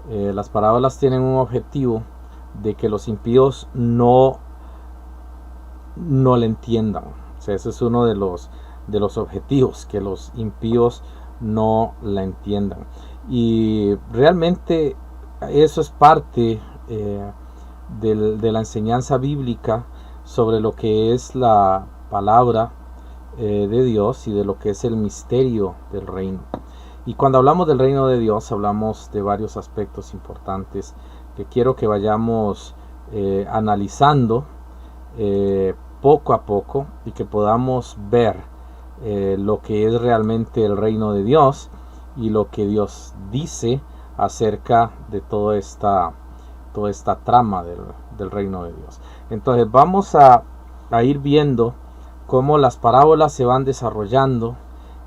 Las parábolas tienen un objetivo de que los impíos no le entiendan. O sea, ese es uno de los objetivos, que los impíos no la entiendan. Y realmente eso es parte de la enseñanza bíblica sobre lo que es la palabra de Dios y de lo que es el misterio del reino. Y cuando hablamos del reino de Dios hablamos de varios aspectos importantes que quiero que vayamos analizando poco a poco y que podamos ver lo que es realmente el reino de Dios y lo que Dios dice acerca de toda esta trama del reino de Dios. Entonces vamos a ir viendo cómo las parábolas se van desarrollando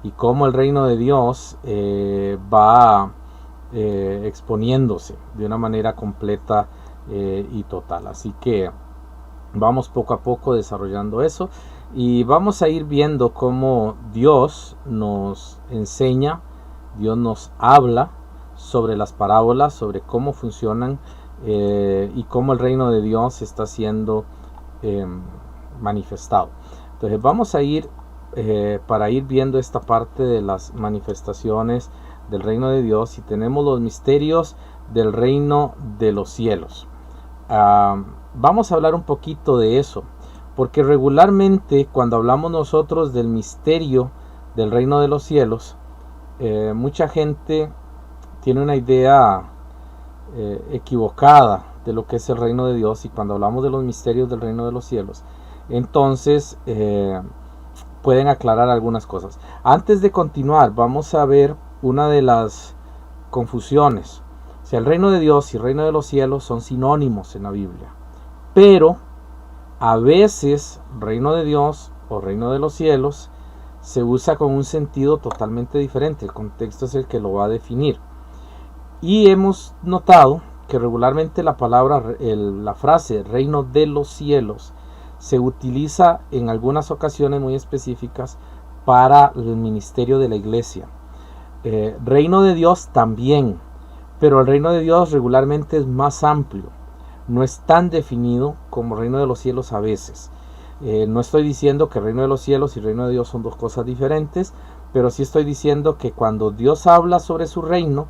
y cómo el reino de Dios va exponiéndose de una manera completa y total. Así que vamos poco a poco desarrollando eso y vamos a ir viendo cómo Dios nos enseña, Dios nos habla sobre las parábolas, sobre cómo funcionan y cómo el reino de Dios está siendo manifestado. Entonces vamos a ir para ir viendo esta parte de las manifestaciones del reino de Dios y tenemos los misterios del reino de los cielos. Vamos a hablar un poquito de eso, porque regularmente cuando hablamos nosotros del misterio del reino de los cielos, mucha gente tiene una idea equivocada de lo que es el reino de Dios, y cuando hablamos de los misterios del reino de los cielos, entonces pueden aclarar algunas cosas. Antes de continuar, vamos a ver una de las confusiones. O sea, el reino de Dios y el reino de los cielos son sinónimos en la Biblia, pero a veces reino de Dios o reino de los cielos se usa con un sentido totalmente diferente. El contexto es el que lo va a definir. Y hemos notado que regularmente la frase reino de los cielos se utiliza en algunas ocasiones muy específicas para el ministerio de la iglesia. Reino de Dios también, pero el reino de Dios regularmente es más amplio, no es tan definido como reino de los cielos a veces. No estoy diciendo que reino de los cielos y reino de Dios son dos cosas diferentes, pero sí estoy diciendo que cuando Dios habla sobre su reino,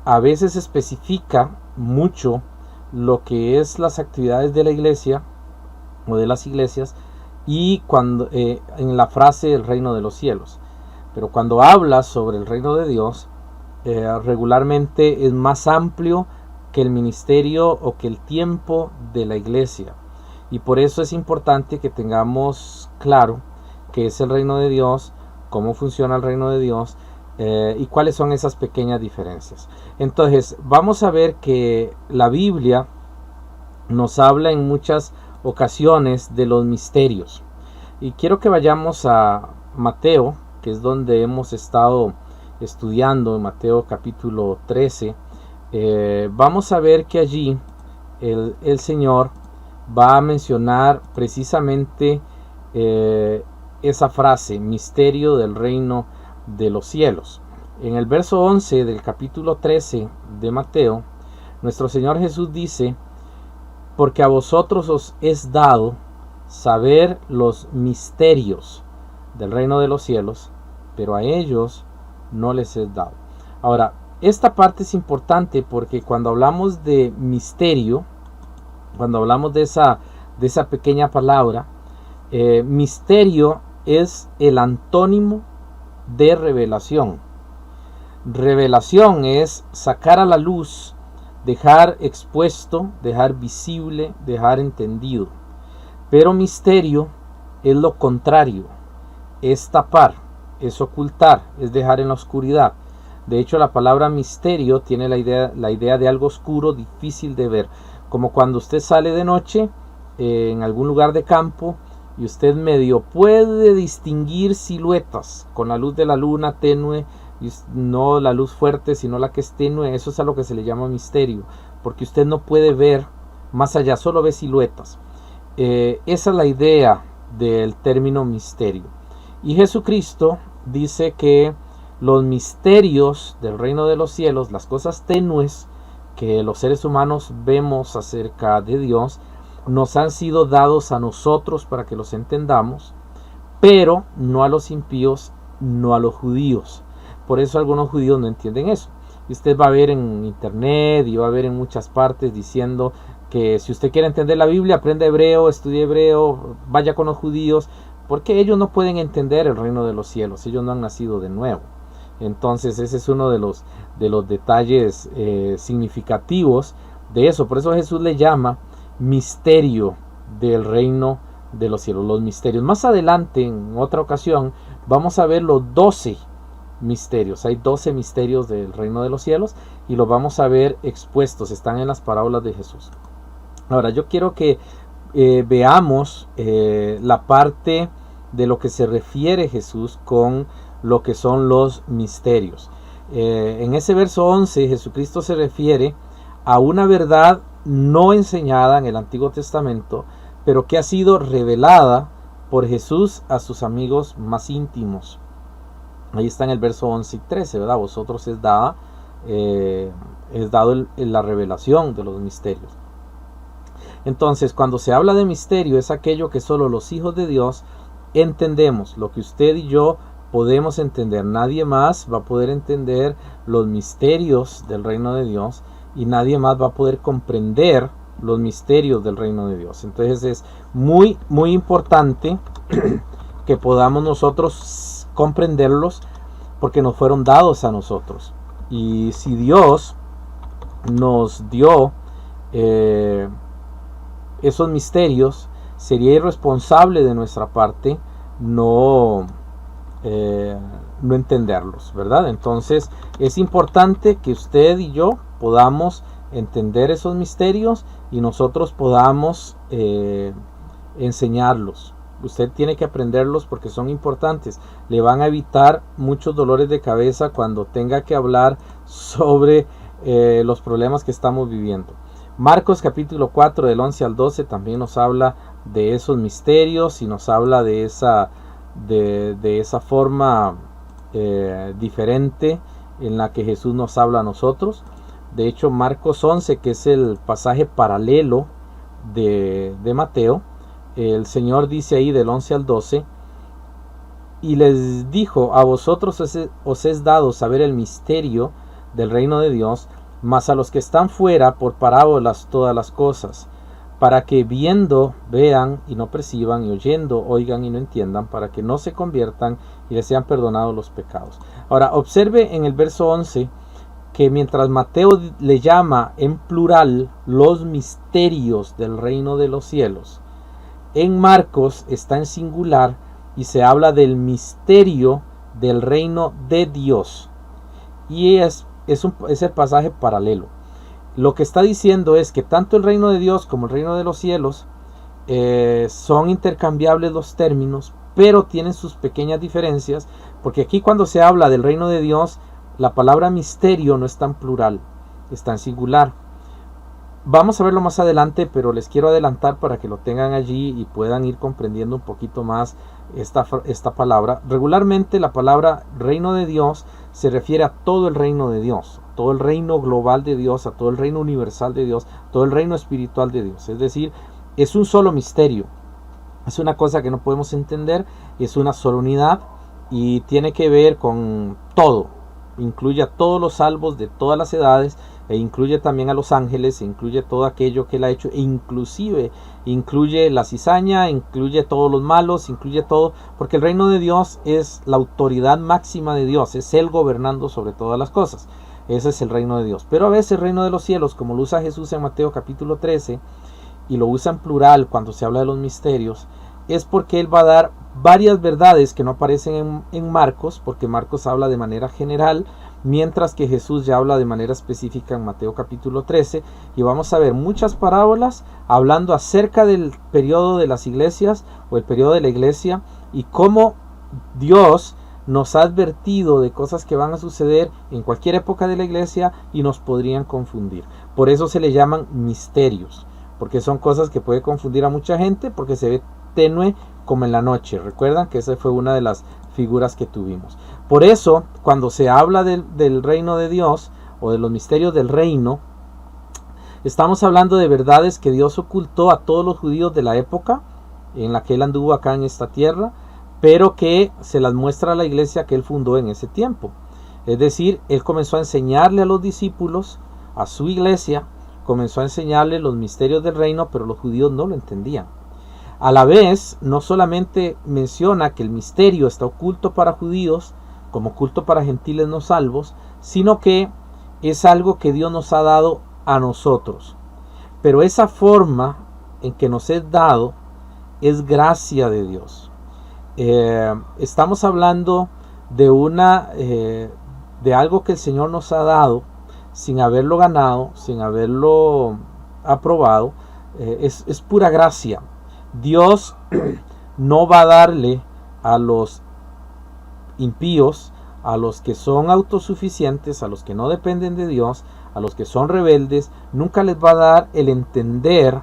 a veces especifica mucho lo que es las actividades de la iglesia o de las iglesias, y cuando en la frase el reino de los cielos. Pero cuando habla sobre el reino de Dios, regularmente es más amplio que el ministerio o que el tiempo de la iglesia. Y por eso es importante que tengamos claro qué es el reino de Dios, cómo funciona el reino de Dios y cuáles son esas pequeñas diferencias. Entonces vamos a ver que la Biblia nos habla en muchas ocasiones de los misterios. Y quiero que vayamos a Mateo, que es donde hemos estado estudiando, en Mateo capítulo 13. Vamos a ver que allí el Señor va a mencionar precisamente esa frase, misterio del reino de los cielos. En el verso 11 del capítulo 13 de Mateo, nuestro Señor Jesús dice: porque a vosotros os es dado saber los misterios del reino de los cielos, pero a ellos no les es dado. Ahora, esta parte es importante porque cuando hablamos de misterio, cuando hablamos de esa pequeña palabra, misterio es el antónimo de revelación. Revelación es sacar a la luz, dejar expuesto, dejar visible, dejar entendido. Pero misterio es lo contrario, es tapar, es ocultar, es dejar en la oscuridad. De hecho, la palabra misterio tiene la idea de algo oscuro, difícil de ver. Como cuando usted sale de noche en algún lugar de campo y usted medio puede distinguir siluetas con la luz de la luna tenue, y no la luz fuerte sino la que es tenue. Eso es a lo que se le llama misterio, porque usted no puede ver más allá, solo ve siluetas. Esa es la idea del término misterio. Y Jesucristo dice que los misterios del reino de los cielos, las cosas tenues que los seres humanos vemos acerca de Dios nos han sido dados a nosotros para que los entendamos, pero no a los impíos, no a los judíos. Por eso algunos judíos no entienden eso. Y usted va a ver en internet y va a ver en muchas partes diciendo que si usted quiere entender la Biblia, aprenda hebreo, estudie hebreo, vaya con los judíos, porque ellos no pueden entender el reino de los cielos, ellos no han nacido de nuevo. Entonces ese es uno de los detalles significativos de eso. Por eso Jesús le llama misterio del reino de los cielos, los misterios. Más adelante, en otra ocasión, vamos a ver los 12 misterios. Hay 12 misterios del reino de los cielos y los vamos a ver expuestos, están en las parábolas de Jesús. Ahora yo quiero que veamos la parte de lo que se refiere Jesús con lo que son los misterios. En ese verso 11 Jesucristo se refiere a una verdad no enseñada en el Antiguo Testamento, pero que ha sido revelada por Jesús a sus amigos más íntimos. Ahí está en el verso 11 y 13, ¿verdad? Vosotros es dado la revelación de los misterios. Entonces, cuando se habla de misterio, es aquello que solo los hijos de Dios entendemos, lo que usted y yo podemos entender. Nadie más va a poder entender los misterios del reino de Dios y nadie más va a poder comprender los misterios del reino de Dios. Entonces es muy, muy importante que podamos nosotros comprenderlos porque nos fueron dados a nosotros. Y si Dios nos dio esos misterios, sería irresponsable de nuestra parte no entenderlos, ¿verdad? Entonces es importante que usted y yo podamos entender esos misterios y nosotros podamos enseñarlos. Usted tiene que aprenderlos porque son importantes. Le van a evitar muchos dolores de cabeza cuando tenga que hablar sobre los problemas que estamos viviendo. Marcos capítulo 4 del 11 al 12 también nos habla de esos misterios y nos habla de esa forma diferente en la que Jesús nos habla a nosotros. De hecho, Marcos 11, que es el pasaje paralelo de Mateo, el Señor dice ahí del 11 al 12, y les dijo, a vosotros os es dado saber el misterio del reino de Dios, mas a los que están fuera por parábolas todas las cosas, para que viendo vean y no perciban, y oyendo oigan y no entiendan, para que no se conviertan y les sean perdonados los pecados. Ahora observe en el verso 11 que mientras Mateo le llama en plural los misterios del reino de los cielos, en Marcos está en singular y se habla del misterio del reino de Dios. Y es el pasaje paralelo. Lo que está diciendo es que tanto el reino de Dios como el reino de los cielos son intercambiables los términos, pero tienen sus pequeñas diferencias, porque aquí cuando se habla del reino de Dios, la palabra misterio no está en plural, está en singular. Vamos a verlo más adelante, pero les quiero adelantar para que lo tengan allí y puedan ir comprendiendo un poquito más esta palabra. Regularmente la palabra reino de Dios se refiere a todo el reino de Dios, todo el reino global de Dios, a todo el reino universal de Dios, todo el reino espiritual de Dios. Es decir, es un solo misterio, es una cosa que no podemos entender, es una sola unidad y tiene que ver con todo. Incluye a todos los salvos de todas las edades, e incluye también a los ángeles, e incluye todo aquello que él ha hecho, e inclusive incluye la cizaña, incluye todos los malos, incluye todo, porque el reino de Dios es la autoridad máxima de Dios, es él gobernando sobre todas las cosas. Ese es el reino de Dios. Pero a veces el reino de los cielos, como lo usa Jesús en Mateo capítulo 13, y lo usa en plural cuando se habla de los misterios, es porque él va a dar varias verdades que no aparecen en Marcos, porque Marcos habla de manera general, mientras que Jesús ya habla de manera específica en Mateo capítulo 13, y vamos a ver muchas parábolas hablando acerca del periodo de las iglesias o el periodo de la iglesia y cómo Dios nos ha advertido de cosas que van a suceder en cualquier época de la iglesia y nos podrían confundir. Por eso se le llaman misterios, porque son cosas que puede confundir a mucha gente porque se ve tenue como en la noche. Recuerdan que esa fue una de las figuras que tuvimos. Por eso, cuando se habla del reino de Dios o de los misterios del reino, Estamos hablando de verdades que Dios ocultó a todos los judíos de la época en la que Él anduvo acá en esta tierra, pero que se las muestra a la iglesia que Él fundó en ese tiempo. Es decir, Él comenzó a enseñarle a los discípulos, a su iglesia, comenzó a enseñarle los misterios del reino, pero los judíos no lo entendían. A la vez, no solamente menciona que el misterio está oculto para judíos, como oculto para gentiles no salvos, sino que es algo que Dios nos ha dado a nosotros. Pero esa forma en que nos es dado es gracia de Dios. Estamos hablando de algo que el Señor nos ha dado sin haberlo ganado, sin haberlo aprobado. Es pura gracia. Dios no va a darle a los impíos, a los que son autosuficientes, a los que no dependen de Dios, a los que son rebeldes, nunca les va a dar el entender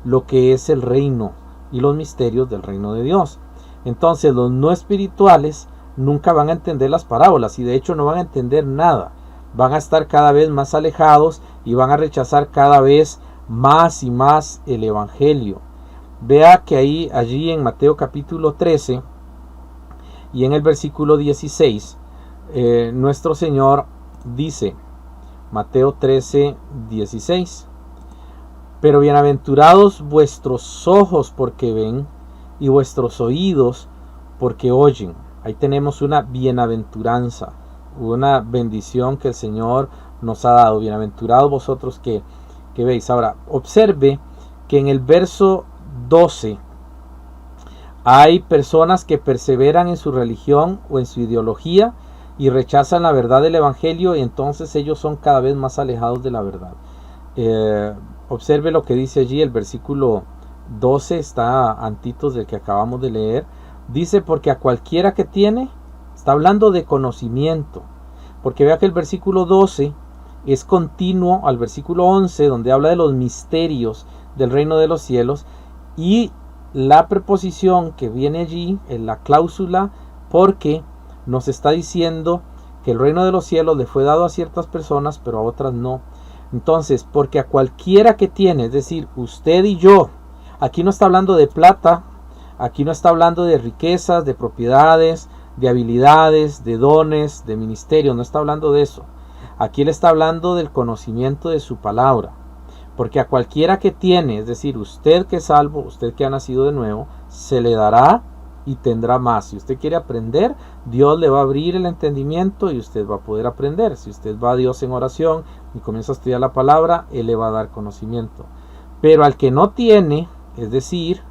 lo que es el reino y los misterios del reino de Dios. Entonces los no espirituales nunca van a entender las parábolas y de hecho no van a entender nada. Van a estar cada vez más alejados y van a rechazar cada vez más y más el evangelio. Vea que allí en Mateo capítulo 13 y en el versículo 16, nuestro Señor dice, Mateo 13, 16, pero bienaventurados vuestros ojos porque ven y vuestros oídos porque oyen. Ahí tenemos una bienaventuranza, una bendición que el Señor nos ha dado. Bienaventurados vosotros que veis. Ahora, observe que en el verso 12 hay personas que perseveran en su religión o en su ideología y rechazan la verdad del evangelio, y entonces ellos son cada vez más alejados de la verdad. Observe lo que dice allí el versículo 12, está antitos del que acabamos de leer. Dice, porque a cualquiera que tiene, está hablando de conocimiento, porque vea que el versículo 12 es continuo al versículo 11, donde habla de los misterios del reino de los cielos, y la preposición que viene allí, en la cláusula, porque nos está diciendo que el reino de los cielos le fue dado a ciertas personas, pero a otras no. Entonces, porque a cualquiera que tiene, es decir, usted y yo, aquí no está hablando de plata, aquí no está hablando de riquezas, de propiedades, de habilidades, de dones, de ministerio, no está hablando de eso. Aquí él está hablando del conocimiento de su palabra. Porque a cualquiera que tiene, es decir, usted que es salvo, usted que ha nacido de nuevo, se le dará y tendrá más. Si usted quiere aprender, Dios le va a abrir el entendimiento y usted va a poder aprender. Si usted va a Dios en oración y comienza a estudiar la palabra, Él le va a dar conocimiento. Pero al que no tiene, es decir,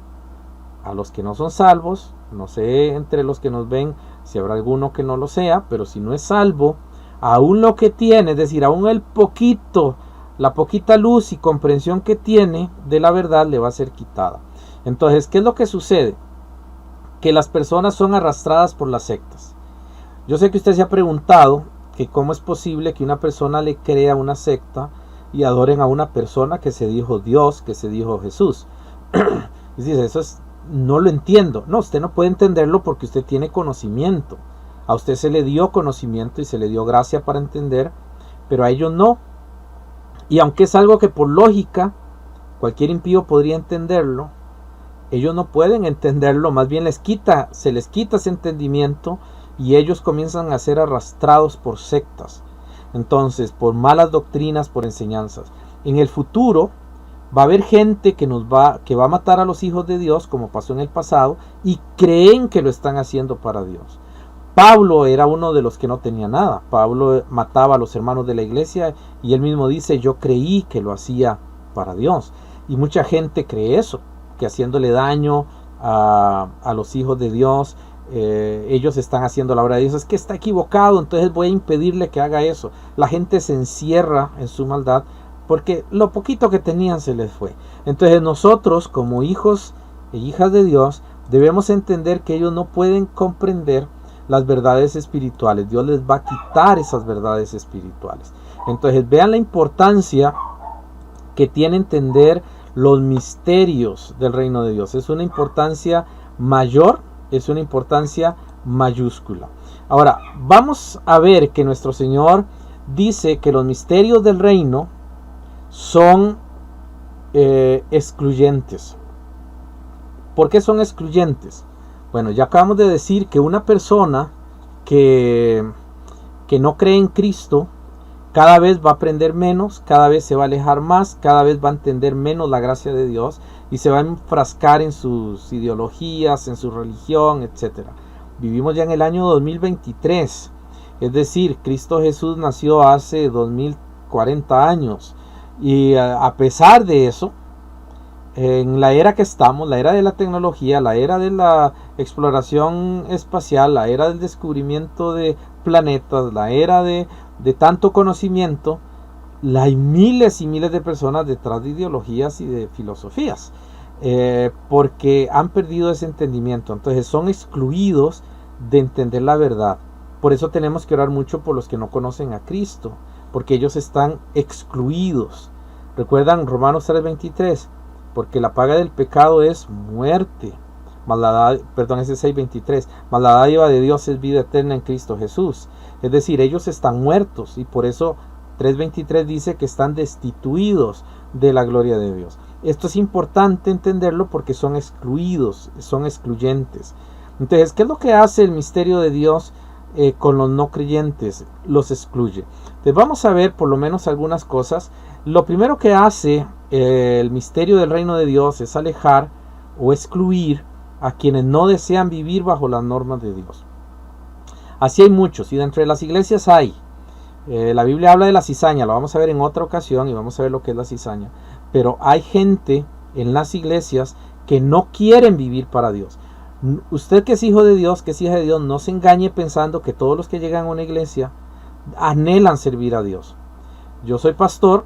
a los que no son salvos, no sé entre los que nos ven si habrá alguno que no lo sea, pero si no es salvo, aún lo que tiene, es decir, aún el poquito, la poquita luz y comprensión que tiene de la verdad le va a ser quitada. Entonces, ¿qué es lo que sucede? Que las personas son arrastradas por las sectas. Yo sé que usted se ha preguntado que cómo es posible que una persona le crea una secta y adoren a una persona que se dijo Dios, que se dijo Jesús. Y dice, no lo entiendo. No, usted no puede entenderlo porque usted tiene conocimiento. A usted se le dio conocimiento y se le dio gracia para entender, pero a ellos no. Y aunque es algo que por lógica cualquier impío podría entenderlo, ellos no pueden entenderlo, más bien se les quita ese entendimiento y ellos comienzan a ser arrastrados por sectas. Entonces, por malas doctrinas, por enseñanzas. En el futuro va a haber gente que va a matar a los hijos de Dios, como pasó en el pasado, y creen que lo están haciendo para Dios. Pablo era uno de los que no tenía nada. Pablo mataba a los hermanos de la iglesia y él mismo dice, yo creí que lo hacía para Dios. Y mucha gente cree eso, que haciéndole daño a los hijos de Dios, ellos están haciendo la obra de Dios. Es que está equivocado, entonces voy a impedirle que haga eso. La gente se encierra en su maldad porque lo poquito que tenían se les fue. Entonces nosotros, como hijos e hijas de Dios, debemos entender que ellos no pueden comprender las verdades espirituales. Dios les va a quitar esas verdades espirituales. Entonces vean la importancia que tiene entender los misterios del reino de Dios. Es una importancia mayor, es una importancia mayúscula. Ahora, vamos a ver que nuestro Señor dice que los misterios del reino son excluyentes. ¿Por qué son excluyentes? Bueno, ya acabamos de decir que una persona que no cree en Cristo cada vez va a aprender menos, cada vez se va a alejar más, cada vez va a entender menos la gracia de Dios y se va a enfrascar en sus ideologías, en su religión, etc. Vivimos ya en el año 2023, es decir, Cristo Jesús nació hace 2040 años y a pesar de eso, en la era que estamos, la era de la tecnología, la era de la exploración espacial, la era del descubrimiento de planetas, la era de tanto conocimiento, hay miles y miles de personas detrás de ideologías y de filosofías, porque han perdido ese entendimiento. Entonces son excluidos de entender la verdad. Por eso tenemos que orar mucho por los que no conocen a Cristo, porque ellos están excluidos. ¿Recuerdan Romanos 3:23? Porque la paga del pecado es muerte. Ese 6:23. Mas la dádiva de Dios es vida eterna en Cristo Jesús. Es decir, ellos están muertos y por eso 3:23 dice que están destituidos de la gloria de Dios. Esto es importante entenderlo porque son excluidos, son excluyentes. Entonces, ¿qué es lo que hace el misterio de Dios con los no creyentes? Los excluye. Entonces vamos a ver por lo menos algunas cosas. Lo primero que hace el misterio del reino de Dios es alejar o excluir a quienes no desean vivir bajo las normas de Dios. Así hay muchos, y dentro de las iglesias hay. La Biblia habla de la cizaña, lo vamos a ver en otra ocasión y vamos a ver lo que es la cizaña. Pero hay gente en las iglesias que no quieren vivir para Dios. Usted que es hijo de Dios, que es hija de Dios, no se engañe pensando que todos los que llegan a una iglesia anhelan servir a Dios. Yo soy pastor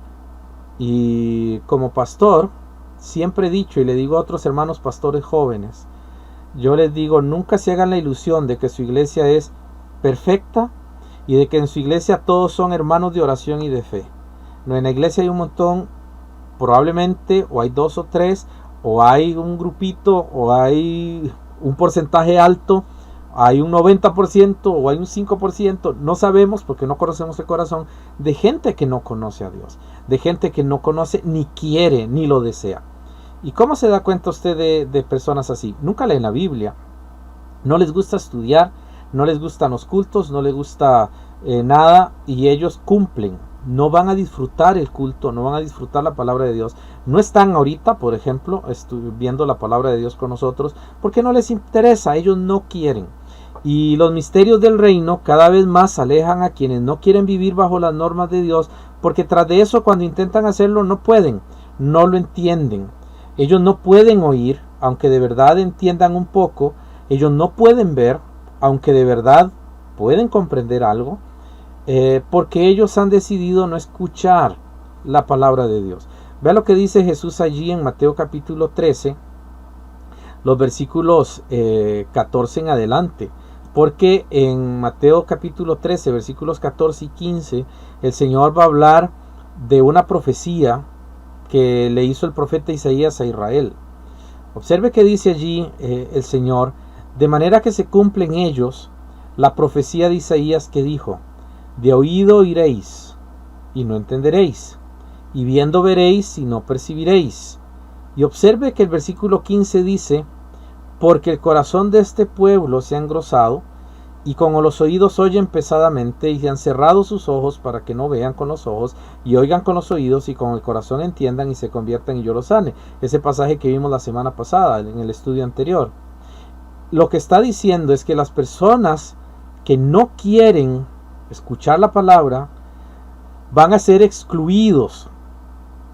y como pastor siempre he dicho y le digo a otros hermanos pastores jóvenes, yo les digo, nunca se hagan la ilusión de que su iglesia es perfecta y de que en su iglesia todos son hermanos de oración y de fe. No, en la iglesia hay un montón, probablemente, o hay 2 o 3, o hay un grupito, o hay un porcentaje alto, hay un 90% o hay un 5%, no sabemos porque no conocemos el corazón, de gente que no conoce a Dios, de gente que no conoce, ni quiere, ni lo desea. ¿Y cómo se da cuenta usted de personas así? Nunca leen la Biblia, no les gusta estudiar, no les gustan los cultos, no les gusta nada y ellos cumplen. No van a disfrutar el culto, no van a disfrutar la palabra de Dios. No están ahorita, por ejemplo, viendo la palabra de Dios con nosotros porque no les interesa, ellos no quieren. Y los misterios del reino cada vez más alejan a quienes no quieren vivir bajo las normas de Dios, porque tras de eso cuando intentan hacerlo no pueden, no lo entienden. Ellos no pueden oír, aunque de verdad entiendan un poco. Ellos no pueden ver, aunque de verdad pueden comprender algo, porque ellos han decidido no escuchar la palabra de Dios. Vea lo que dice Jesús allí en Mateo capítulo 13, los versículos 14 en adelante. Porque en Mateo capítulo 13, versículos 14 y 15, el Señor va a hablar de una profecía que le hizo el profeta Isaías a Israel. Observe que dice allí el Señor, de manera que se cumple en ellos la profecía de Isaías que dijo, de oído oiréis y no entenderéis, y viendo veréis y no percibiréis. Y observe que el versículo 15 dice, porque el corazón de este pueblo se ha engrosado, y como los oídos oyen pesadamente, y se han cerrado sus ojos para que no vean con los ojos, y oigan con los oídos, y con el corazón entiendan, y se conviertan y yo los sane. Ese pasaje que vimos la semana pasada, en el estudio anterior. Lo que está diciendo es que las personas que no quieren escuchar la palabra, van a ser excluidos,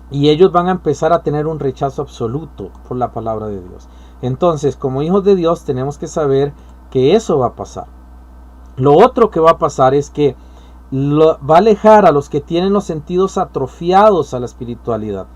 y ellos van a empezar a tener un rechazo absoluto por la palabra de Dios. Entonces, como hijos de Dios, tenemos que saber que eso va a pasar. Lo otro que va a pasar es que va a alejar a los que tienen los sentidos atrofiados a la espiritualidad.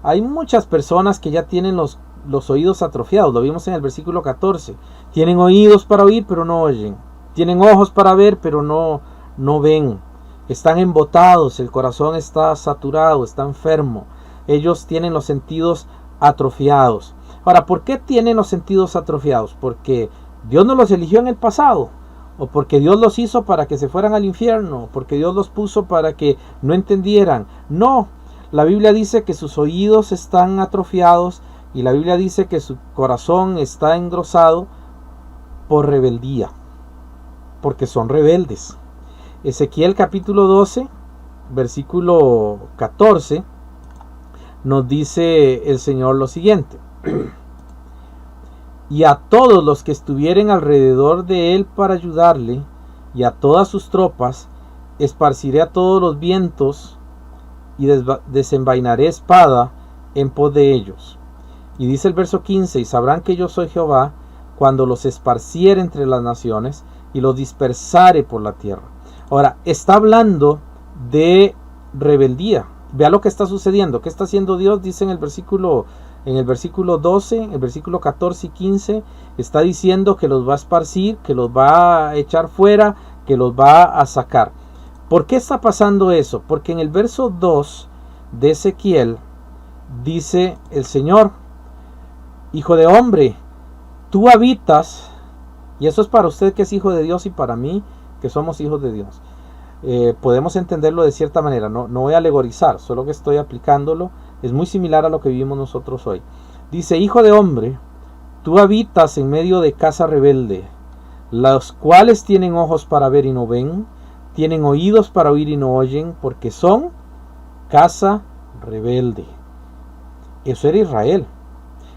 Hay muchas personas que ya tienen los oídos atrofiados, lo vimos en el versículo 14. Tienen oídos para oír, pero no oyen. Tienen ojos para ver, pero no ven. Están embotados, el corazón está saturado, está enfermo. Ellos tienen los sentidos atrofiados. Ahora, ¿por qué tienen los sentidos atrofiados? Porque Dios no los eligió en el pasado, o porque Dios los hizo para que se fueran al infierno, o porque Dios los puso para que no entendieran. No, La Biblia dice que sus oídos están atrofiados y la Biblia dice que su corazón está engrosado por rebeldía, porque son rebeldes. Ezequiel capítulo 12, versículo 14, nos dice el Señor lo siguiente: y a todos los que estuvieren alrededor de él para ayudarle, y a todas sus tropas, esparciré a todos los vientos, y desenvainaré espada en pos de ellos. Y dice el verso 15: y sabrán que yo soy Jehová, cuando los esparciere entre las naciones, y los dispersare por la tierra. Ahora, está hablando de rebeldía. Vea lo que está sucediendo. ¿Qué está haciendo Dios? Dice en el versículo 12, el versículo 14 y 15, está diciendo que los va a esparcir, que los va a echar fuera, que los va a sacar. ¿Por qué está pasando eso? Porque en el verso 2 de Ezequiel dice el Señor: hijo de hombre, tú habitas, y eso es para usted que es hijo de Dios y para mí que somos hijos de Dios. Podemos entenderlo de cierta manera, no voy a alegorizar, solo que estoy aplicándolo. Es muy similar a lo que vivimos nosotros hoy. Dice: hijo de hombre, tú habitas en medio de casa rebelde, los cuales tienen ojos para ver y no ven, tienen oídos para oír y no oyen, porque son casa rebelde. Eso era Israel.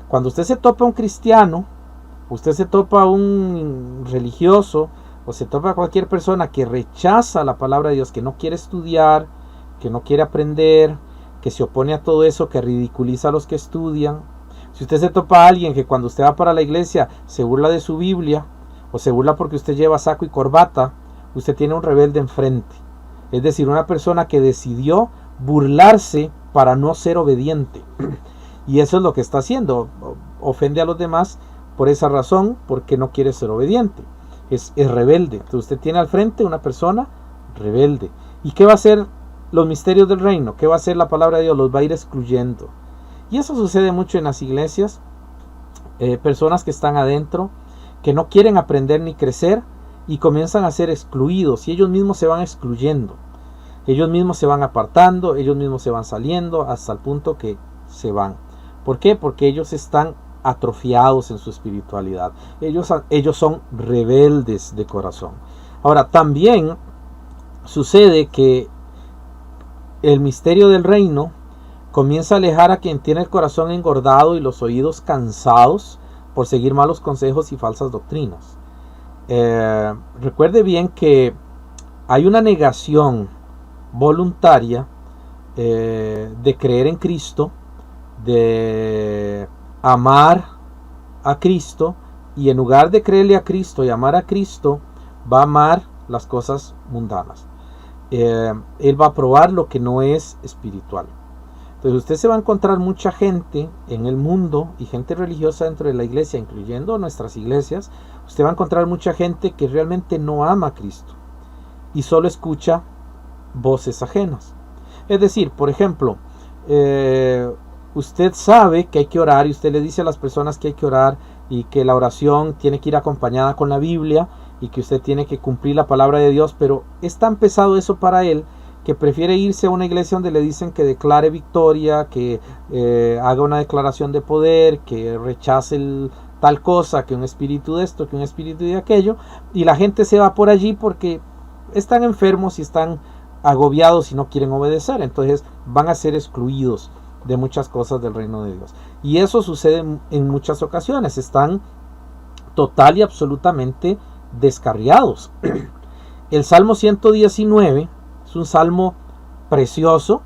Cuando usted se topa a un cristiano, usted se topa a un religioso, o se topa a cualquier persona que rechaza la palabra de Dios, que no quiere estudiar, que no quiere aprender, que se opone a todo eso, que ridiculiza a los que estudian. Si usted se topa a alguien que cuando usted va para la iglesia se burla de su Biblia, o se burla porque usted lleva saco y corbata, usted tiene un rebelde enfrente. Es decir, una persona que decidió burlarse para no ser obediente. Y eso es lo que está haciendo. Ofende a los demás por esa razón, porque no quiere ser obediente. Es rebelde. Entonces usted tiene al frente una persona rebelde. ¿Y qué va a hacer los misterios del reino? ¿Qué va a hacer la palabra de Dios? Los va a ir excluyendo. Y eso sucede mucho en las iglesias. Personas que están adentro, que no quieren aprender ni crecer, y comienzan a ser excluidos, y ellos mismos se van excluyendo. Ellos mismos se van apartando, ellos mismos se van saliendo, hasta el punto que se van. ¿Por qué? Porque ellos están atrofiados en su espiritualidad. Ellos son rebeldes de corazón. Ahora, también sucede que el misterio del reino comienza a alejar a quien tiene el corazón engordado y los oídos cansados por seguir malos consejos y falsas doctrinas. Recuerde bien que hay una negación voluntaria de creer en Cristo, de amar a Cristo, y en lugar de creerle a Cristo y amar a Cristo, va a amar las cosas mundanas. Él va a probar lo que no es espiritual. Entonces usted se va a encontrar mucha gente en el mundo, y gente religiosa dentro de la iglesia, incluyendo nuestras iglesias. Usted va a encontrar mucha gente que realmente no ama a Cristo y solo escucha voces ajenas. Es decir, por ejemplo, usted sabe que hay que orar, y usted le dice a las personas que hay que orar, y que la oración tiene que ir acompañada con la Biblia, y que usted tiene que cumplir la palabra de Dios, pero es tan pesado eso para él que prefiere irse a una iglesia donde le dicen que declare victoria, que haga una declaración de poder, que rechace tal cosa, que un espíritu de esto, que un espíritu de aquello, y la gente se va por allí porque están enfermos y están agobiados y no quieren obedecer. Entonces van a ser excluidos de muchas cosas del reino de Dios. Y eso sucede en muchas ocasiones. Están total y absolutamente descarriados. El Salmo 119 es un salmo precioso,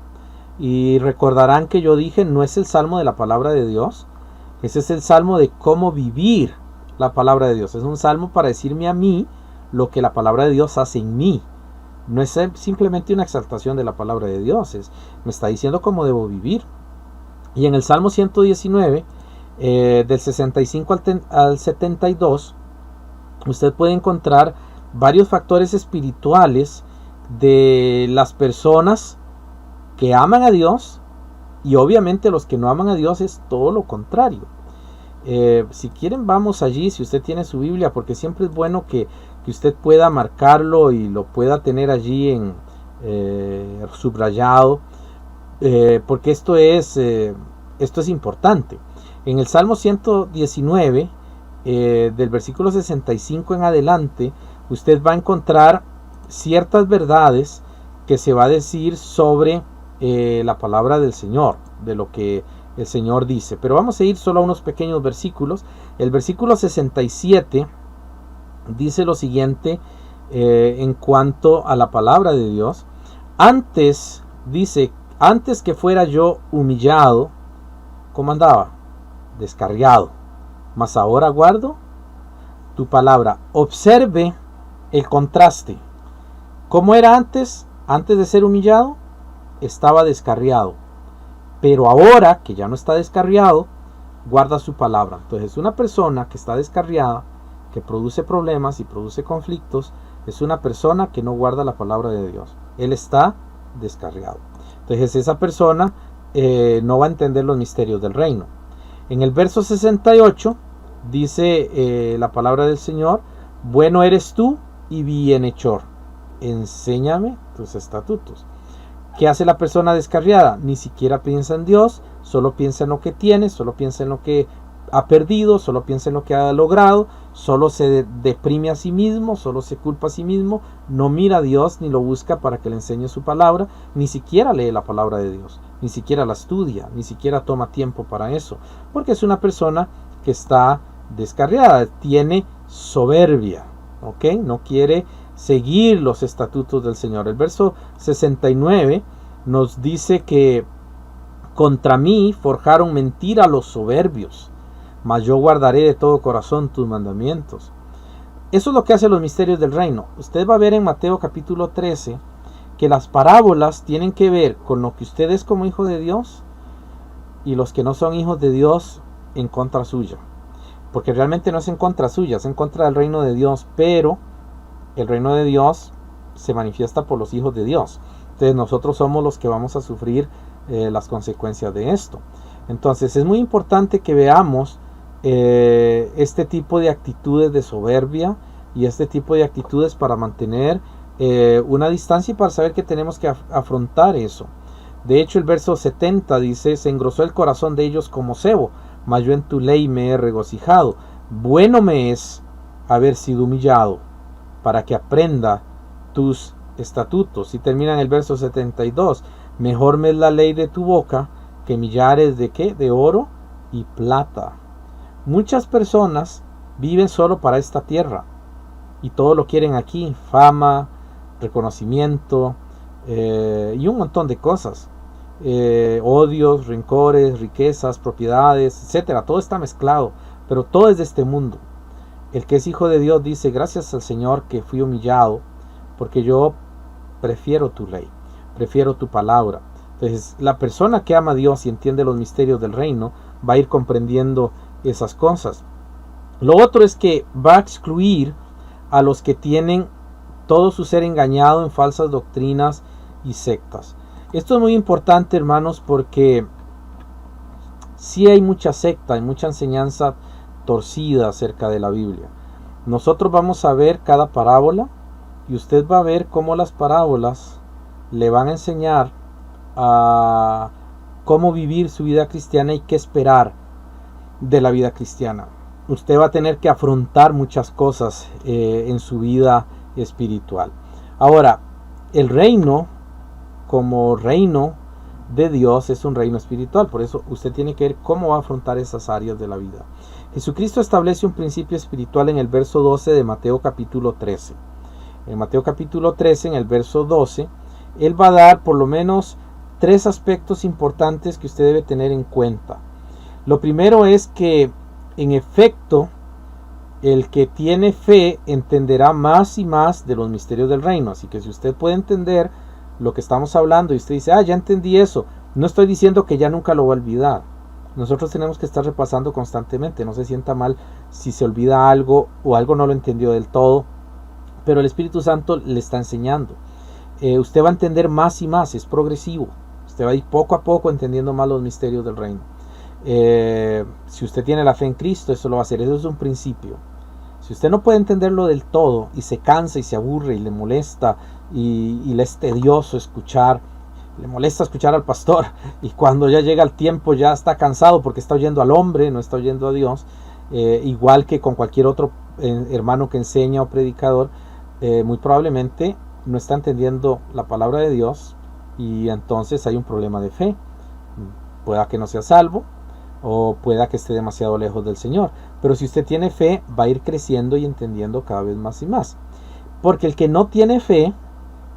y recordarán que yo dije, no es el salmo de la palabra de Dios. Ese es el salmo de cómo vivir la palabra de Dios. Es un salmo para decirme a mí lo que la palabra de Dios hace en mí. No es simplemente una exaltación de la palabra de Dios, me está diciendo cómo debo vivir. Y en el Salmo 119, del 65 al 72, usted puede encontrar varios factores espirituales de las personas que aman a Dios, y obviamente los que no aman a Dios es todo lo contrario. Si quieren, vamos allí, si usted tiene su Biblia, porque siempre es bueno que usted pueda marcarlo y lo pueda tener allí en subrayado. porque esto es importante. En el Salmo 119, del versículo 65 en adelante, usted va a encontrar ciertas verdades que se va a decir sobre la palabra del Señor, de lo que el Señor dice. Pero vamos a ir solo a unos pequeños versículos. El versículo 67 dice lo siguiente en cuanto a la palabra de Dios. Dice, antes que fuera yo humillado, ¿cómo andaba? Descarriado. Mas ahora guardo tu palabra. Observe el contraste. ¿Cómo era antes? Antes de ser humillado, estaba descarriado. Pero ahora que ya no está descarriado, guarda su palabra. Entonces, una persona que está descarriada, que produce problemas y produce conflictos, es una persona que no guarda la palabra de Dios. Él está descarriado. Entonces, esa persona no va a entender los misterios del reino. En el verso 68 dice la palabra del Señor: bueno eres tú y bienhechor, enséñame tus estatutos. ¿Qué hace la persona descarriada? Ni siquiera piensa en Dios, solo piensa en lo que tiene, solo piensa en lo que ha perdido, solo piensa en lo que ha logrado, solo se deprime a sí mismo, solo se culpa a sí mismo, no mira a Dios ni lo busca para que le enseñe su palabra, ni siquiera lee la palabra de Dios, ni siquiera la estudia, ni siquiera toma tiempo para eso, porque es una persona que está descarriada, tiene soberbia, ¿ok? No quiere seguir los estatutos del Señor. El verso 69 nos dice que contra mí forjaron mentira los soberbios, mas yo guardaré de todo corazón tus mandamientos. Eso es lo que hacen los misterios del reino. Usted va a ver en Mateo capítulo 13 que las parábolas tienen que ver con lo que usted es como hijo de Dios y los que no son hijos de Dios en contra suya. Porque realmente no es en contra suya, es en contra del reino de Dios, pero el reino de Dios se manifiesta por los hijos de Dios. Entonces nosotros somos los que vamos a sufrir las consecuencias de esto. Entonces es muy importante que veamos este tipo de actitudes de soberbia y este tipo de actitudes para mantener una distancia y para saber que tenemos que afrontar eso. De hecho, el verso 70 dice: se engrosó el corazón de ellos como cebo, mas yo en tu ley me he regocijado. Bueno me es haber sido humillado, para que aprenda tus estatutos. Y termina en el verso 72: mejor me es la ley de tu boca que millares de ¿qué? De oro y plata. Muchas personas viven solo para esta tierra y todo lo quieren aquí: fama, reconocimiento y un montón de cosas, odios, rencores, riquezas, propiedades, etcétera. Todo está mezclado, pero todo es de este mundo. El que es hijo de Dios dice: gracias al Señor que fui humillado, porque yo prefiero tu ley, prefiero tu palabra. Entonces, la persona que ama a Dios y entiende los misterios del reino va a ir comprendiendo esas cosas. Lo otro es que va a excluir a los que tienen todo su ser engañado en falsas doctrinas y sectas. Esto es muy importante, hermanos, porque sí hay mucha secta, hay mucha enseñanza torcida acerca de la Biblia. Nosotros vamos a ver cada parábola y usted va a ver cómo las parábolas le van a enseñar a cómo vivir su vida cristiana y qué esperar de la vida cristiana. Usted va a tener que afrontar muchas cosas en su vida espiritual. Ahora, el reino, como reino de Dios, es un reino espiritual. Por eso usted tiene que ver cómo va a afrontar esas áreas de la vida. Jesucristo establece un principio espiritual en el verso 12 de Mateo capítulo 13. En Mateo capítulo 13, en el verso 12, Él va a dar por lo menos 3 aspectos importantes que usted debe tener en cuenta. Lo primero es que, en efecto, el que tiene fe entenderá más y más de los misterios del reino. Así que si usted puede entender lo que estamos hablando y usted dice: ya entendí eso, no estoy diciendo que ya nunca lo va a olvidar. Nosotros tenemos que estar repasando constantemente. No se sienta mal si se olvida algo o algo no lo entendió del todo, pero el Espíritu Santo le está enseñando. Usted va a entender más y más, es progresivo. Usted va a ir poco a poco entendiendo más los misterios del reino. Si usted tiene la fe en Cristo, eso lo va a hacer. Eso es un principio. Si usted no puede entenderlo del todo y se cansa y se aburre y le molesta y le es tedioso escuchar le molesta escuchar al pastor, y cuando ya llega el tiempo ya está cansado porque está oyendo al hombre, no está oyendo a Dios. Igual que con cualquier otro hermano que enseña o predicador, muy probablemente no está entendiendo la palabra de Dios, y entonces hay un problema de fe. Pueda que no sea salvo, o pueda que esté demasiado lejos del Señor. Pero si usted tiene fe, va a ir creciendo y entendiendo cada vez más y más. Porque el que no tiene fe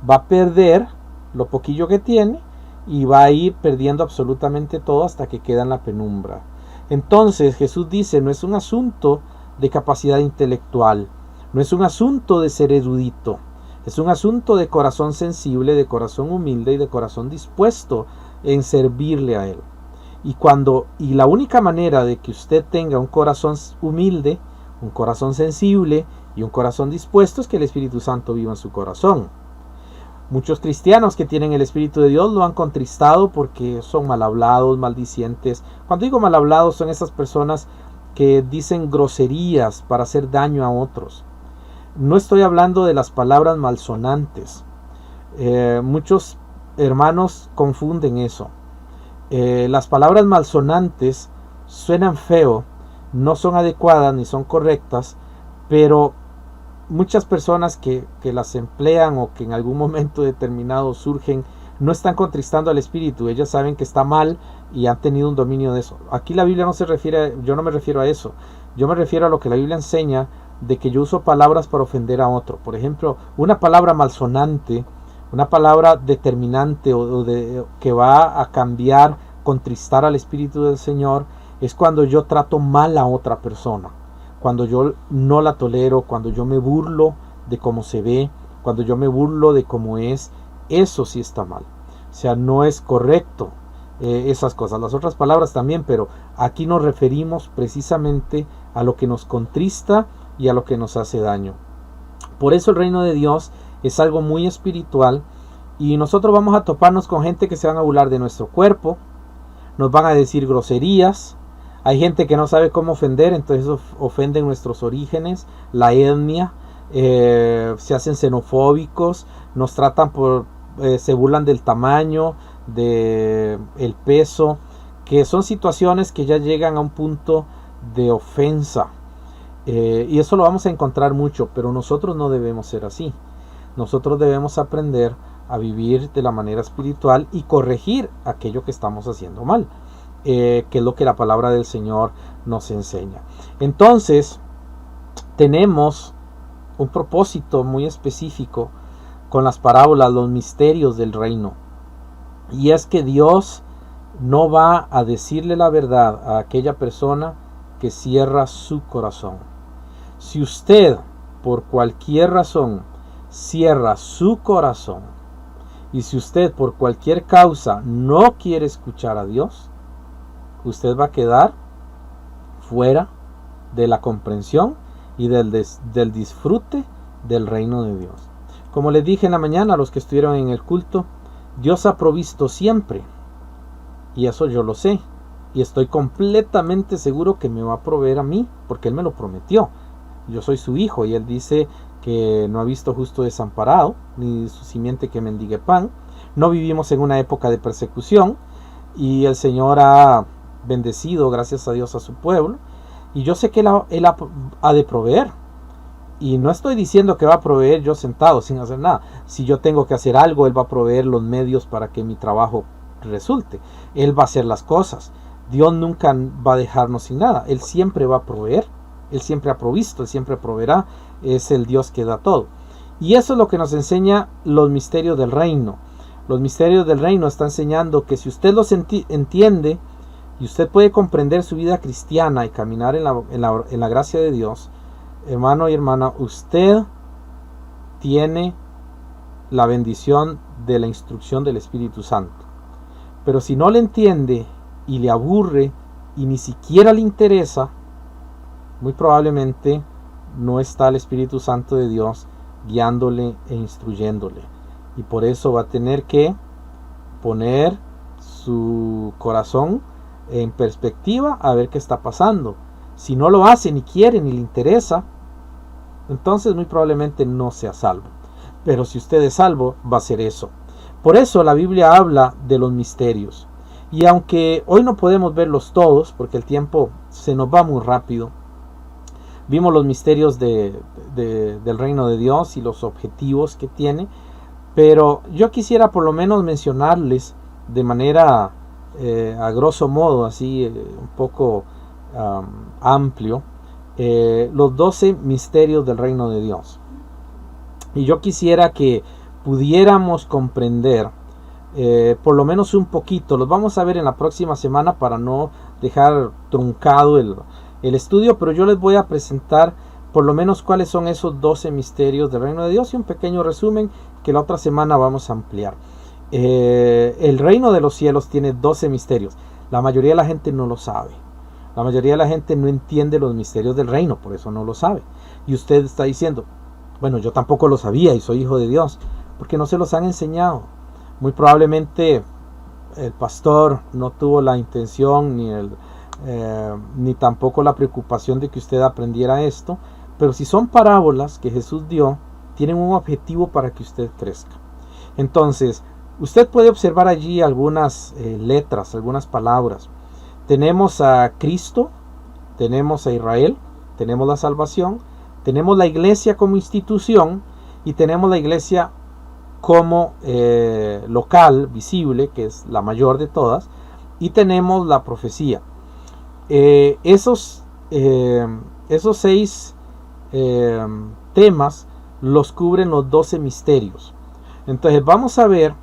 va a perder lo poquillo que tiene, y va a ir perdiendo absolutamente todo hasta que queda en la penumbra. Entonces Jesús dice, no es un asunto de capacidad intelectual, no es un asunto de ser erudito, es un asunto de corazón sensible, de corazón humilde y de corazón dispuesto en servirle a Él. Y la única manera de que usted tenga un corazón humilde, un corazón sensible y un corazón dispuesto es que el Espíritu Santo viva en su corazón. Muchos cristianos que tienen el Espíritu de Dios lo han contristado porque son mal hablados, maldicientes. Cuando digo mal hablados, son esas personas que dicen groserías para hacer daño a otros. No estoy hablando de las palabras malsonantes. Muchos hermanos confunden eso. Las palabras malsonantes suenan feo, no son adecuadas ni son correctas, pero muchas personas que las emplean o que en algún momento determinado surgen, no están contristando al Espíritu. Ellas saben que está mal y han tenido un dominio de eso. Aquí la Biblia no se refiere, yo no me refiero a eso. Yo me refiero a lo que la Biblia enseña, de que yo uso palabras para ofender a otro. Por ejemplo, una palabra malsonante, una palabra determinante que va a cambiar, contristar al Espíritu del Señor, es cuando yo trato mal a otra persona, cuando yo no la tolero, cuando yo me burlo de cómo se ve, cuando yo me burlo de cómo es. Eso sí está mal. O sea, no es correcto esas cosas. Las otras palabras también, pero aquí nos referimos precisamente a lo que nos contrista y a lo que nos hace daño. Por eso el reino de Dios es algo muy espiritual, y nosotros vamos a toparnos con gente que se van a burlar de nuestro cuerpo, nos van a decir groserías. Hay gente que no sabe cómo ofender, entonces ofenden nuestros orígenes, la etnia, se hacen xenofóbicos, nos tratan se burlan del tamaño, del peso, que son situaciones que ya llegan a un punto de ofensa. Y eso lo vamos a encontrar mucho, pero nosotros no debemos ser así. Nosotros debemos aprender a vivir de la manera espiritual y corregir aquello que estamos haciendo mal, que es lo que la palabra del Señor nos enseña. Entonces, tenemos un propósito muy específico con las parábolas, los misterios del reino. Y es que Dios no va a decirle la verdad a aquella persona que cierra su corazón. Si usted, por cualquier razón, cierra su corazón, y si usted por cualquier causa no quiere escuchar a Dios, usted va a quedar fuera de la comprensión y del disfrute del reino de Dios. Como les dije en la mañana a los que estuvieron en el culto, Dios ha provisto siempre, y eso yo lo sé, y estoy completamente seguro que me va a proveer a mí, porque Él me lo prometió. Yo soy su hijo, y Él dice que no ha visto justo desamparado, ni su simiente que mendigue pan. No vivimos en una época de persecución, y el Señor ha bendecido, gracias a Dios, a su pueblo, y yo sé que Él ha de proveer. Y no estoy diciendo que va a proveer yo sentado sin hacer nada. Si yo tengo que hacer algo, Él va a proveer los medios para que mi trabajo resulte. Él va a hacer las cosas. Dios nunca va a dejarnos sin nada. Él siempre va a proveer. Él siempre ha provisto, Él siempre proveerá. Es el Dios que da todo. Y eso es lo que nos enseña los misterios del reino. Los misterios del reino están enseñando que si usted los entiende y usted puede comprender su vida cristiana y caminar en la gracia de Dios, hermano y hermana, usted tiene la bendición de la instrucción del Espíritu Santo. Pero si no le entiende y le aburre y ni siquiera le interesa, muy probablemente no está el Espíritu Santo de Dios guiándole e instruyéndole. Y por eso va a tener que poner su corazón en perspectiva a ver qué está pasando. Si no lo hace, ni quiere, ni le interesa, entonces muy probablemente no sea salvo. Pero si usted es salvo, va a hacer eso. Por eso la Biblia habla de los misterios. Y aunque hoy no podemos verlos todos, porque el tiempo se nos va muy rápido, vimos los misterios del reino de Dios y los objetivos que tiene, pero yo quisiera por lo menos mencionarles de manera a grosso modo, así un poco amplio, los 12 misterios del reino de Dios. Y yo quisiera que pudiéramos comprender por lo menos un poquito. Los vamos a ver en la próxima semana para no dejar truncado el estudio, pero yo les voy a presentar por lo menos cuáles son esos 12 misterios del reino de Dios y un pequeño resumen que la otra semana vamos a ampliar. El reino de los cielos tiene 12 misterios. La mayoría de la gente no lo sabe. La mayoría de la gente no entiende los misterios del reino, por eso no lo sabe. Y usted está diciendo, bueno, yo tampoco lo sabía y soy hijo de Dios, porque no se los han enseñado. Muy probablemente el pastor no tuvo la intención ni tampoco la preocupación de que usted aprendiera esto, pero si son parábolas que Jesús dio, tienen un objetivo para que usted crezca. Entonces, usted puede observar allí algunas letras, algunas palabras. Tenemos a Cristo, tenemos a Israel, tenemos la salvación, tenemos la iglesia como institución y tenemos la iglesia como local, visible, que es la mayor de todas, y tenemos la profecía. Esos 6 temas los cubren los 12 misterios. Entonces vamos a ver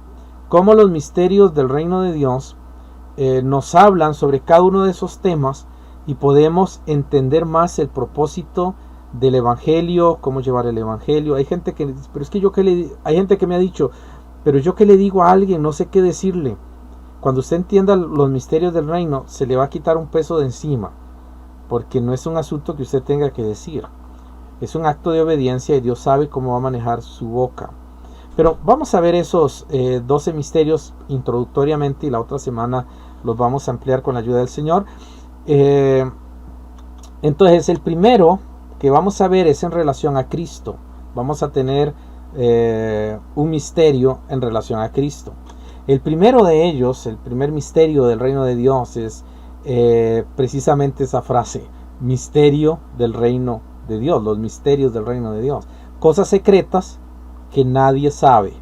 cómo los misterios del reino de Dios nos hablan sobre cada uno de esos temas y podemos entender más el propósito del evangelio, cómo llevar el evangelio. Hay gente que dice, pero es que hay gente que me ha dicho, pero yo qué le digo a alguien, no sé qué decirle. Cuando usted entienda los misterios del reino, se le va a quitar un peso de encima, porque no es un asunto que usted tenga que decir, es un acto de obediencia y Dios sabe cómo va a manejar su boca. Pero vamos a ver esos 12 misterios introductoriamente y la otra semana los vamos a ampliar con la ayuda del Señor. Entonces el primero que vamos a ver es en relación a Cristo. Vamos a tener un misterio en relación a Cristo. El primero de ellos, el primer misterio del reino de Dios es precisamente esa frase, misterio del reino de Dios, los misterios del reino de Dios. Cosas secretas que nadie sabe.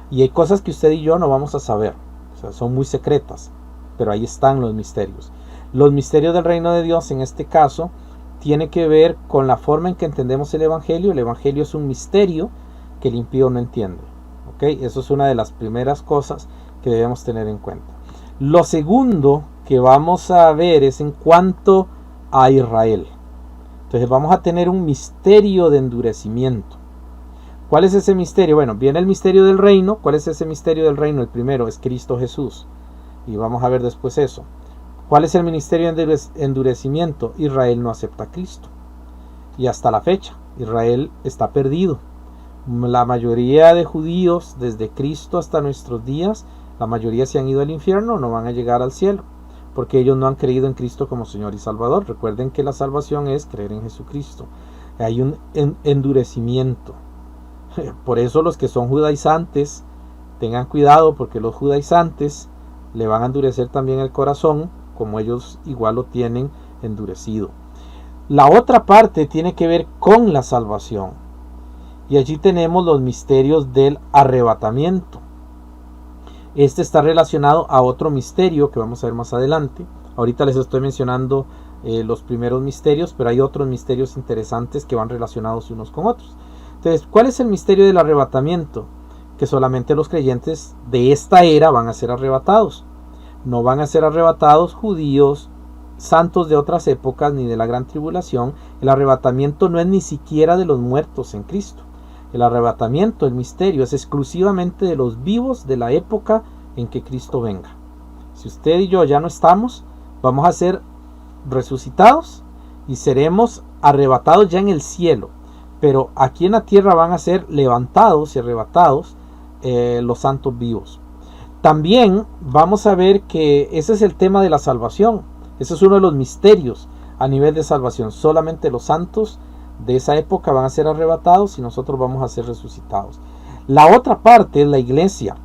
Y hay cosas que usted y yo no vamos a saber. O sea, son muy secretas, pero ahí están los misterios. Los misterios del reino de Dios, en este caso, tiene que ver con la forma en que entendemos el evangelio. El evangelio es un misterio que el impío no entiende. ¿Okay? Eso es una de las primeras cosas que debemos tener en cuenta. Lo segundo que vamos a ver es en cuanto a Israel. Entonces vamos a tener un misterio de endurecimiento. ¿Cuál es ese misterio? Bueno, viene el misterio del reino. ¿Cuál es ese misterio del reino? El primero es Cristo Jesús. Y vamos a ver después eso. ¿Cuál es el ministerio de endurecimiento? Israel no acepta a Cristo. Y hasta la fecha, Israel está perdido. La mayoría de judíos, desde Cristo hasta nuestros días, la mayoría se han ido al infierno, no van a llegar al cielo, porque ellos no han creído en Cristo como Señor y Salvador. Recuerden que la salvación es creer en Jesucristo. Hay un endurecimiento. Por eso los que son judaizantes, tengan cuidado, porque los judaizantes le van a endurecer también el corazón, como ellos igual lo tienen endurecido. La otra parte tiene que ver con la salvación. Y allí tenemos los misterios del arrebatamiento. Este está relacionado a otro misterio que vamos a ver más adelante. Ahorita les estoy mencionando los primeros misterios, pero hay otros misterios interesantes que van relacionados unos con otros. Entonces, ¿cuál es el misterio del arrebatamiento? Que solamente los creyentes de esta era van a ser arrebatados. No van a ser arrebatados judíos, santos de otras épocas, ni de la gran tribulación. El arrebatamiento no es ni siquiera de los muertos en Cristo. El arrebatamiento, el misterio, es exclusivamente de los vivos de la época en que Cristo venga. Si usted y yo ya no estamos, vamos a ser resucitados y seremos arrebatados ya en el cielo. Pero aquí en la tierra van a ser levantados y arrebatados los santos vivos. También vamos a ver que ese es el tema de la salvación. Ese es uno de los misterios a nivel de salvación. Solamente los santos de esa época van a ser arrebatados y nosotros vamos a ser resucitados. La otra parte es la iglesia.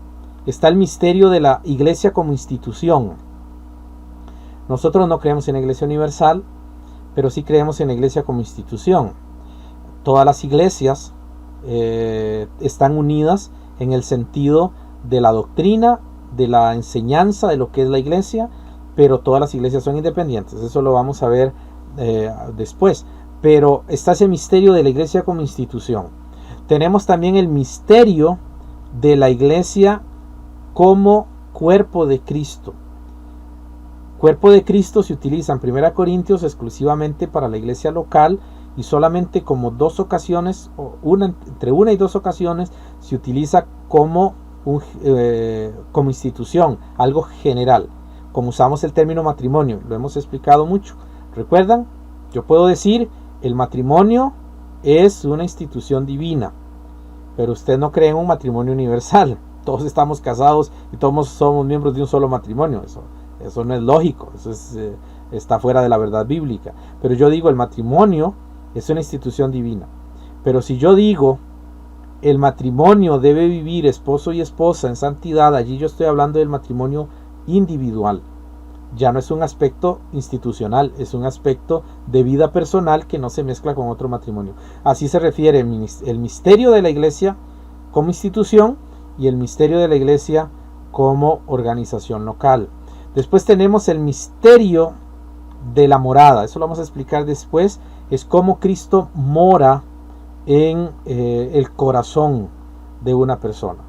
está el misterio de la iglesia como institución. Nosotros no creemos en la iglesia universal, pero sí creemos en la iglesia como institución. Todas las iglesias están unidas en el sentido de la doctrina, de la enseñanza de lo que es la iglesia, pero todas las iglesias son independientes. Eso lo vamos a ver después. Pero está ese misterio de la iglesia como institución. Tenemos también el misterio de la iglesia como cuerpo de Cristo. Cuerpo de Cristo se utiliza en 1 Corintios exclusivamente para la iglesia local, y solamente como dos ocasiones, entre una y dos ocasiones, se utiliza como institución, algo general, como usamos el término matrimonio. Lo hemos explicado mucho. ¿Recuerdan? Yo puedo decir, el matrimonio es una institución divina, pero usted no cree en un matrimonio universal. Todos estamos casados y todos somos miembros de un solo matrimonio. Eso no es lógico, eso está fuera de la verdad bíblica. Pero yo digo, el matrimonio es una institución divina. Pero si yo digo, el matrimonio debe vivir esposo y esposa en santidad, allí yo estoy hablando del matrimonio individual. Ya no es un aspecto institucional, es un aspecto de vida personal que no se mezcla con otro matrimonio. Así se refiere el misterio de la iglesia como institución y el misterio de la iglesia como organización local. Después tenemos el misterio de la morada. Eso lo vamos a explicar después. Es cómo Cristo mora en el corazón de una persona.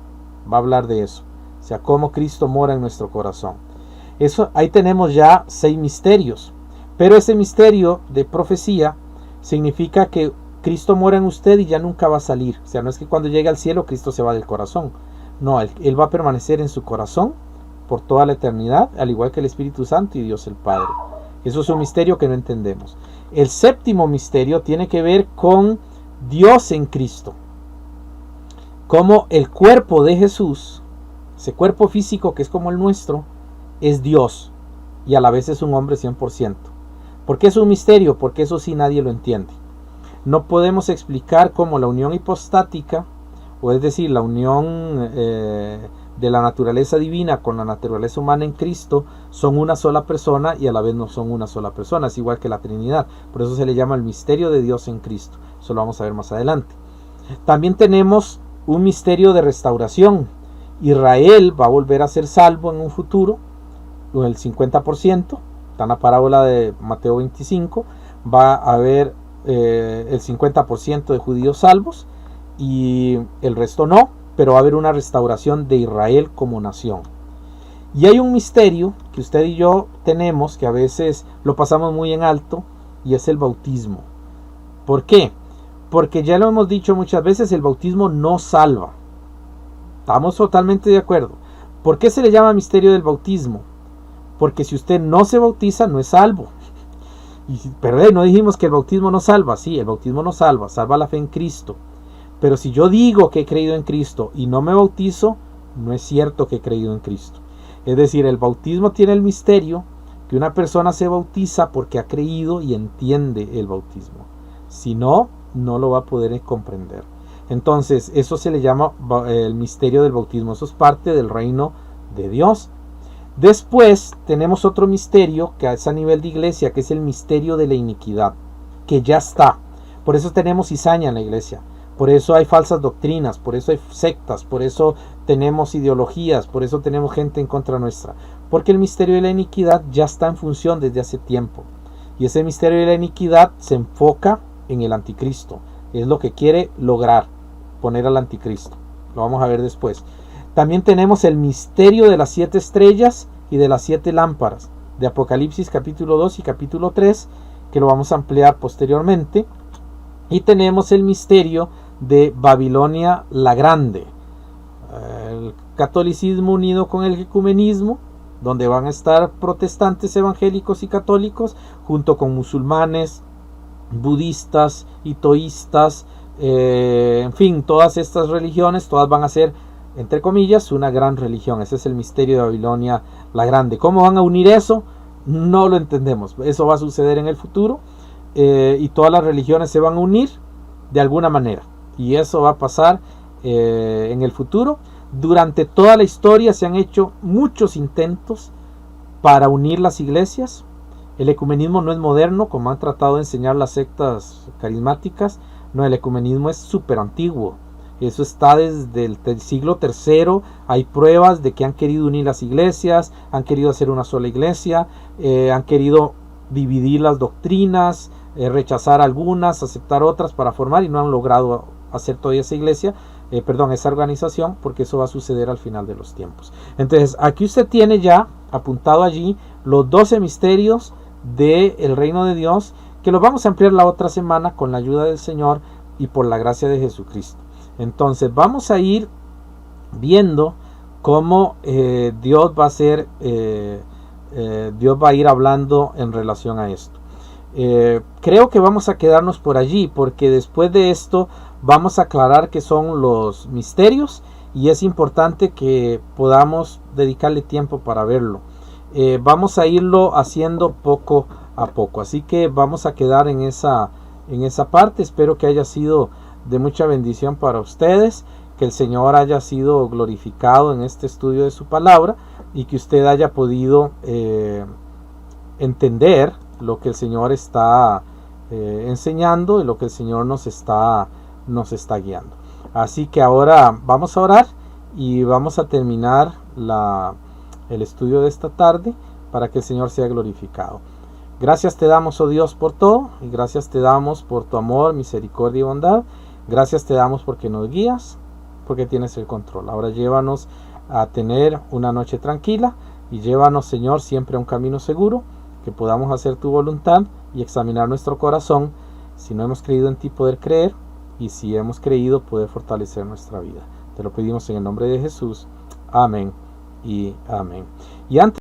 Va a hablar de eso. O sea, cómo Cristo mora en nuestro corazón. Ahí tenemos ya 6 misterios. Pero ese misterio de profecía significa que Cristo mora en usted y ya nunca va a salir. O sea, no es que cuando llegue al cielo Cristo se va del corazón. No, Él va a permanecer en su corazón por toda la eternidad, al igual que el Espíritu Santo y Dios el Padre. Eso es un misterio que no entendemos. El 7º misterio tiene que ver con Dios en Cristo. Como el cuerpo de Jesús, ese cuerpo físico que es como el nuestro, es Dios y a la vez es un hombre 100%. ¿Por qué es un misterio? Porque eso sí nadie lo entiende. No podemos explicar cómo la unión hipostática, o es decir, la unión de la naturaleza divina con la naturaleza humana en Cristo, son una sola persona y a la vez no son una sola persona. Es igual que la Trinidad. Por eso se le llama el misterio de Dios en Cristo. Eso lo vamos a ver más adelante. También tenemos un misterio de restauración. Israel va a volver a ser salvo en un futuro, el 50%. Está en la parábola de Mateo 25. Va a haber el 50% de judíos salvos y el resto no, pero va a haber una restauración de Israel como nación. Y hay un misterio que usted y yo tenemos, que a veces lo pasamos muy en alto, y es el bautismo. ¿Por qué? Porque ya lo hemos dicho muchas veces, el bautismo no salva. Estamos totalmente de acuerdo. ¿Por qué se le llama misterio del bautismo? Porque si usted no se bautiza, no es salvo. Pero no dijimos que el bautismo no salva. Sí, el bautismo no salva, salva la fe en Cristo. Pero si yo digo que he creído en Cristo y no me bautizo, no es cierto que he creído en Cristo. Es decir, el bautismo tiene el misterio que una persona se bautiza porque ha creído y entiende el bautismo. Si no, no lo va a poder comprender. Entonces, eso se le llama el misterio del bautismo. Eso es parte del reino de Dios. Después tenemos otro misterio que es a nivel de iglesia, que es el misterio de la iniquidad, que ya está. Por eso tenemos cizaña en la iglesia. Por eso hay falsas doctrinas, por eso hay sectas, por eso tenemos ideologías, por eso tenemos gente en contra nuestra. Porque el misterio de la iniquidad ya está en función desde hace tiempo. Y ese misterio de la iniquidad se enfoca en el anticristo. Es lo que quiere lograr, poner al anticristo. Lo vamos a ver después. También tenemos el misterio de las 7 estrellas y de las 7 lámparas, de Apocalipsis capítulo 2 y capítulo 3, que lo vamos a ampliar posteriormente. Y tenemos el misterio de Babilonia la Grande, el catolicismo unido con el ecumenismo, donde van a estar protestantes, evangélicos y católicos, junto con musulmanes, budistas, itoístas, en fin, todas estas religiones, todas van a ser, entre comillas, una gran religión. Ese es el misterio de Babilonia la Grande. ¿Cómo van a unir eso? No lo entendemos. Eso va a suceder en el futuro, y todas las religiones se van a unir de alguna manera. Y eso va a pasar en el futuro. Durante toda la historia se han hecho muchos intentos para unir las iglesias. El ecumenismo no es moderno, como han tratado de enseñar las sectas carismáticas. No, el ecumenismo es súper antiguo. Eso está desde el siglo III. Hay pruebas de que han querido unir las iglesias, han querido hacer una sola iglesia, han querido dividir las doctrinas, rechazar algunas, aceptar otras para formar, y no han logrado hacer todavía esa iglesia, esa organización, porque eso va a suceder al final de los tiempos. Entonces, aquí usted tiene ya apuntado allí los 12 misterios del reino de Dios, que los vamos a ampliar la otra semana con la ayuda del Señor y por la gracia de Jesucristo. Entonces vamos a ir viendo cómo Dios va a ir hablando en relación a esto. Creo que vamos a quedarnos por allí, porque después de esto vamos a aclarar qué son los misterios, y es importante que podamos dedicarle tiempo para verlo. Vamos a irlo haciendo poco a poco, así que vamos a quedar en esa parte. Espero que haya sido de mucha bendición para ustedes, que el Señor haya sido glorificado en este estudio de su palabra, y que usted haya podido entender lo que el Señor está enseñando y lo que el Señor nos está guiando. Así que ahora vamos a orar y vamos a terminar el estudio de esta tarde, para que el Señor sea glorificado. Gracias te damos, oh Dios, por todo, y gracias te damos por tu amor, misericordia y bondad. Gracias te damos porque nos guías, porque tienes el control. Ahora llévanos a tener una noche tranquila, y llévanos, Señor, siempre a un camino seguro, que podamos hacer tu voluntad y examinar nuestro corazón. Si no hemos creído en ti, poder creer, y si hemos creído, poder fortalecer nuestra vida. Te lo pedimos en el nombre de Jesús. Amén y amén. Y antes